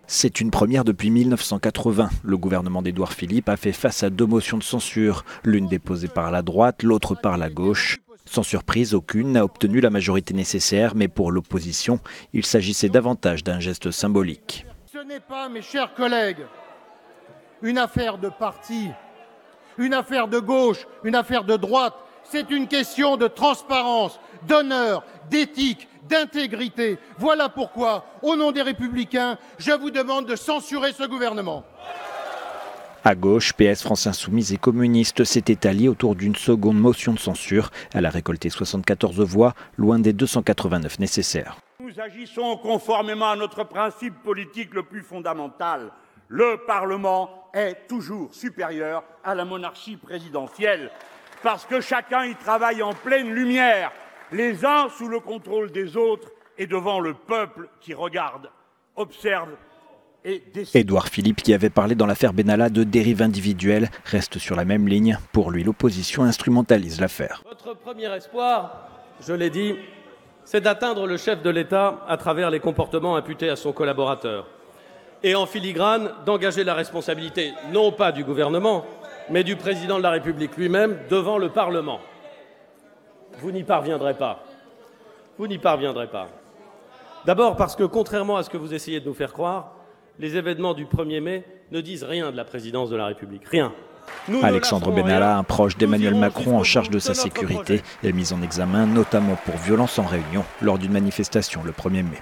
C'est une première depuis 1980. Le gouvernement d'Édouard Philippe a fait face à deux motions de censure, l'une déposée par la droite, l'autre par la gauche. Sans surprise, aucune n'a obtenu la majorité nécessaire, mais pour l'opposition, il s'agissait davantage d'un geste symbolique. Ce n'est pas, mes chers collègues, une affaire de parti, une affaire de gauche, une affaire de droite. C'est une question de transparence, d'honneur, d'éthique, d'intégrité. Voilà pourquoi, au nom des Républicains, je vous demande de censurer ce gouvernement. À gauche, PS, France Insoumise et communistes s'étaient alliés autour d'une seconde motion de censure. Elle a récolté 74 voix, loin des 289 nécessaires. Nous agissons conformément à notre principe politique le plus fondamental. Le Parlement est toujours supérieur à la monarchie présidentielle, parce que chacun y travaille en pleine lumière, les uns sous le contrôle des autres et devant le peuple qui regarde, observe et décide. Édouard Philippe, qui avait parlé dans l'affaire Benalla de dérive individuelle, reste sur la même ligne. Pour lui, l'opposition instrumentalise l'affaire. Votre premier espoir, je l'ai dit, c'est d'atteindre le chef de l'État à travers les comportements imputés à son collaborateur. Et en filigrane, d'engager la responsabilité, non pas du gouvernement, mais du président de la République lui-même devant le Parlement. Vous n'y parviendrez pas. Vous n'y parviendrez pas. D'abord parce que, contrairement à ce que vous essayez de nous faire croire, les événements du 1er mai ne disent rien de la présidence de la République. Rien. Alexandre Benalla, un proche d'Emmanuel Macron en charge de sa sécurité, est mis en examen notamment pour violence en réunion lors d'une manifestation le 1er mai.